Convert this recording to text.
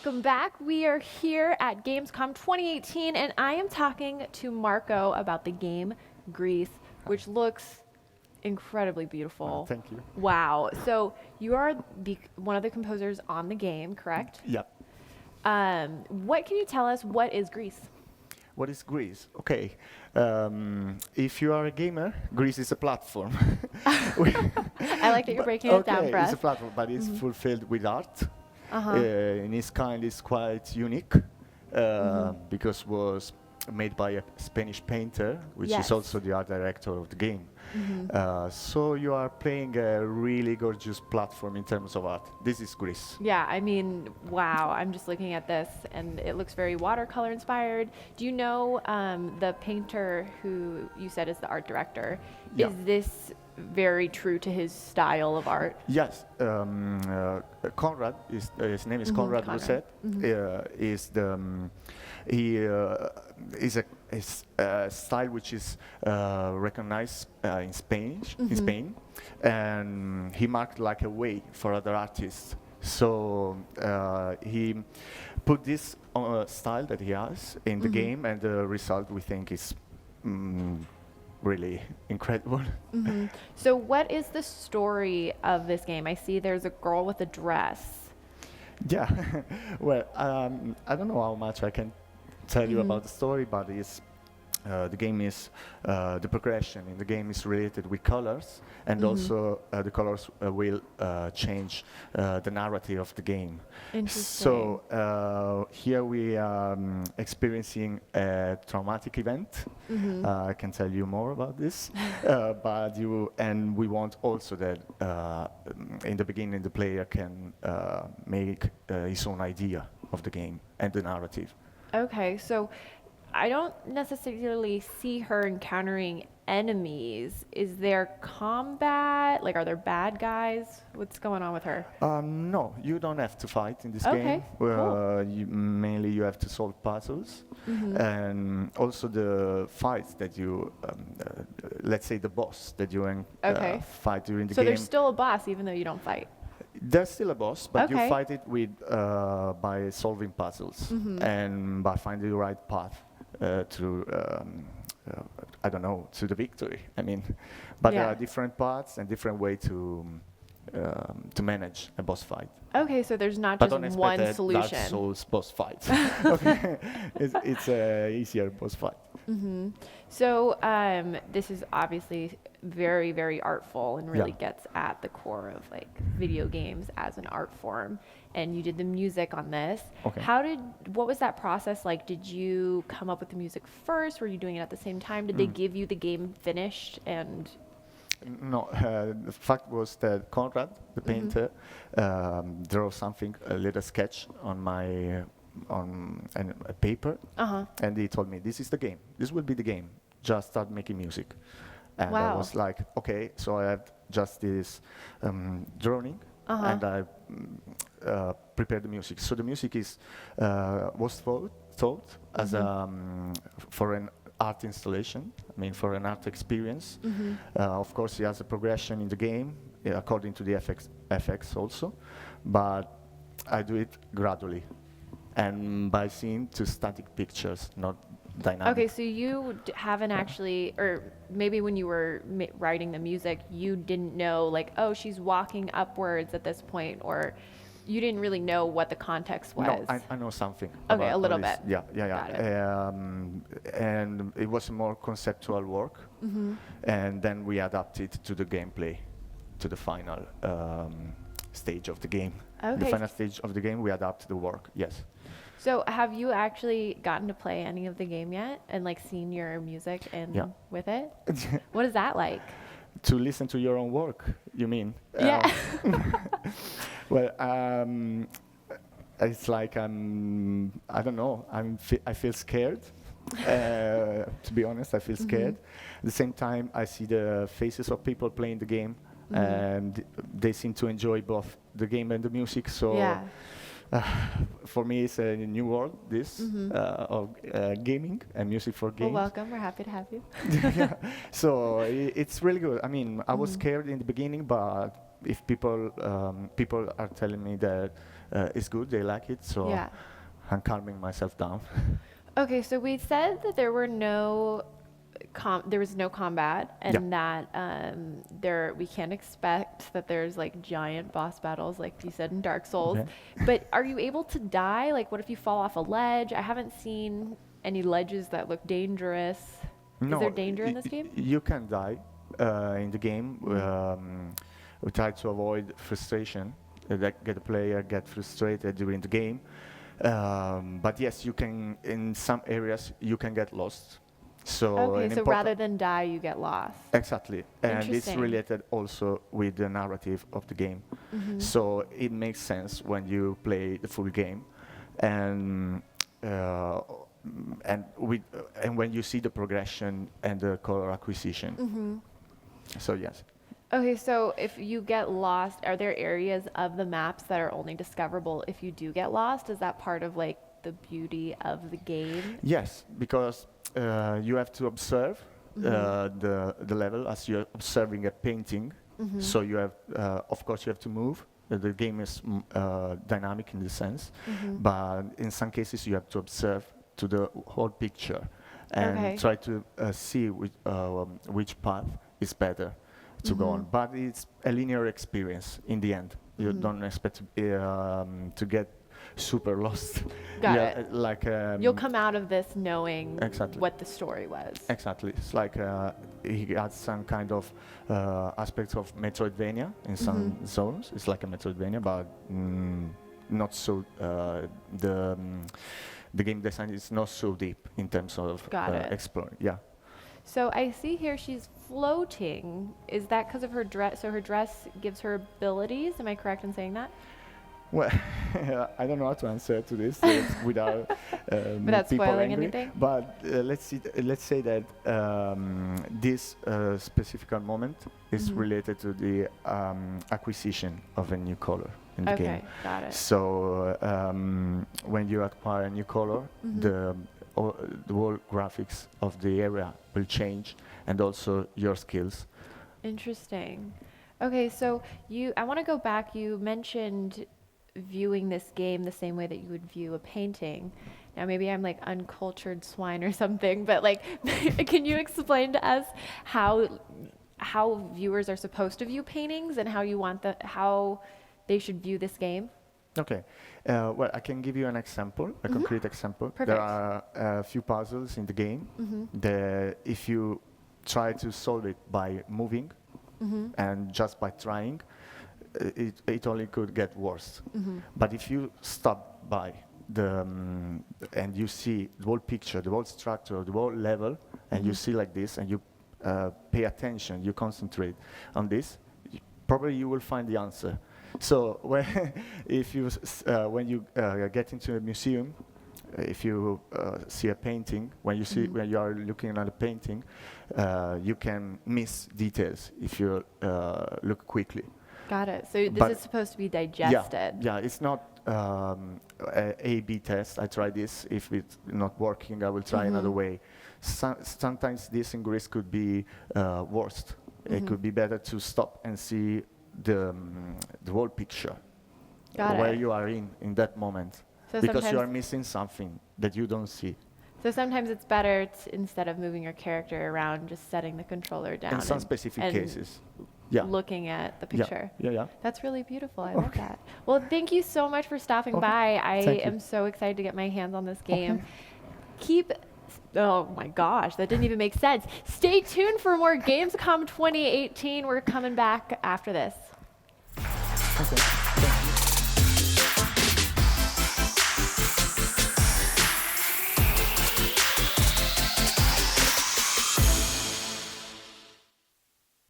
welcome back. We are here at Gamescom 2018, and I am talking to Marco about the game Gris, which looks incredibly beautiful. Thank you. Wow. So you are one of the composers on the game, correct? Yeah. What can you tell us? What is Gris? What is Gris? Okay. If you are a gamer, Gris is a platform. I like that you're breaking it down for us. It's a platform, but it's fulfilled with art. In its kind, it's quite unique because it was made by a Spanish painter, which is also the art director of the game. So you are playing a really gorgeous platform in terms of art. This is Gris. Yeah, I mean, wow. I'm just looking at this, and it looks very watercolor inspired. Do you know the painter who you said is the art director? Yeah. Is this very true to his style of art? Yes. Conrad, his name is Conrad Rousset, is the... he is a style which is recognized in Spain, and he marked like a way for other artists. So he put this style that he has in the game, and the result we think is really incredible. So what is the story of this game? I see there's a girl with a dress. Yeah. Well, I don't know how much I can tell you about the story, but it's the game is the progression in the game is related with colors, and also the colors will change the narrative of the game. Interesting. So here we are experiencing a traumatic event. I can tell you more about this, but we want also that in the beginning the player can make his own idea of the game and the narrative. Okay, so I don't necessarily see her encountering enemies. Is there combat? Like, are there bad guys? What's going on with her? No, you don't have to fight in this Okay, game. cool. Mainly you have to solve puzzles, and also the fights that you, let's say the boss that you fight during the game. So there's still a boss even though you don't fight? There's still a boss, but you Okay. fight it with by solving puzzles and by finding the right path to I don't know, to the victory. I mean, but there are different paths and different way to manage a boss fight. Okay, so there's not But just don't expect one a solution. Dark Souls boss fight. Okay, it's a easier boss fight. So this is obviously very, very artful and really gets at the core of like video games as an art form. And you did the music on this. Okay. What was that process like? Did you come up with the music first? Were you doing it at the same time? Did they give you the game finished? And No, the fact was that Conrad, the painter, drew something, a little sketch on a paper, and he told me, "This is the game. This will be the game. Just start making music." And I was like, "Okay." So I had just this drawing, and I prepared the music. So the music was thought as for an art installation. I mean, for an art experience. Of course, he has a progression in the game according to the FX also, but I do it gradually and by seeing to static pictures, not dynamic. okay, so you haven't actually, or maybe when you were writing the music, you didn't know like, oh, she's walking upwards at this point, or you didn't really know what the context was. No, I know something. Okay, about a little this. bit. Yeah. Got it. And it was more conceptual work, and then we adapted to the gameplay, to the final stage of the game. The Okay. final stage of the game, we adapt the work. Yes. So have you actually gotten to play any of the game yet and like seen your music and with it? What is that like? To listen to your own work, you mean? Yeah. Well, it's like I don't know. I feel scared. To be honest, I feel scared. At the same time, I see the faces of people playing the game, and they seem to enjoy both the game and the music. So. Yeah. For me, it's a new world, this, of gaming and music for games. Well, welcome. We're happy to have you. So it's really good. I mean, I was scared in the beginning, but if people are telling me that it's good. They like it, so Yeah. I'm calming myself down. Okay, so we said that there were no there was no combat, and that we can't expect that there's like giant boss battles like you said in Dark Souls. Okay. But are you able to die? Like, what if you fall off a ledge? I haven't seen any ledges that look dangerous. No, is there danger in this game? You can die in the game. We try to avoid frustration, that get the player get frustrated during the game. But yes, you can, in some areas, you can get lost. So okay, so rather than die, you get lost. Exactly, and it's related also with the narrative of the game. So it makes sense when you play the full game, and when you see the progression and the color acquisition. So yes. Okay, so if you get lost, are there areas of the maps that are only discoverable if you do get lost? Is that part of like the beauty of the game? Yes, because you have to observe the level as you're observing a painting. So you have, of course, you have to move. The game is dynamic in this sense, but in some cases you have to observe to the whole picture and try to see which path is better to go on. But it's a linear experience in the end. You don't expect to get super lost. Got it. Like you'll come out of this knowing what the story was. Exactly. It's like he adds some kind of aspects of Metroidvania in some zones. It's like a Metroidvania, but not so. The game design is not so deep in terms of exploring. Yeah. So I see here she's floating. Is that because of her dress? So her dress gives her abilities. Am I correct in saying that? Well, I don't know how to answer to this without without people spoiling angry. anything. But let's say that this specific moment is related to the acquisition of a new color in the game. Okay, got it. So when you acquire a new color, the whole graphics of the area will change, and also your skills. Interesting. Okay, so I want to go back. You mentioned viewing this game the same way that you would view a painting. Now maybe I'm like uncultured swine or something, but like can you explain to us how viewers are supposed to view paintings and how they should view this game? Okay. Well, I can give you an example, a concrete example. Perfect. There are a few puzzles in the game that if you try to solve it by moving and just by trying, it only could get worse. But if you stop by and you see the whole picture, the whole structure, the whole level, and you see like this, and you pay attention, you concentrate on this, probably you will find the answer. So when you get into a museum, if you see a painting, when you are looking at a painting, you can miss details if you look quickly. Got it. So this is supposed to be digested. Yeah, it's not a A/B test. I try this. If it's not working, I will try another way. Sometimes this in Gris could be worst. It could be better to stop and see the whole picture. Where you are in that moment. So because you are missing something that you don't see. So sometimes it's better instead of moving your character around, just setting the controller down. In some specific cases. Looking at the picture. Yeah. That's really beautiful. I love that. Well, thank you so much for stopping by. I am so excited to get my hands on this game. Oh my gosh, that didn't even make sense. Stay tuned for more Gamescom 2018. We're coming back after this. Okay.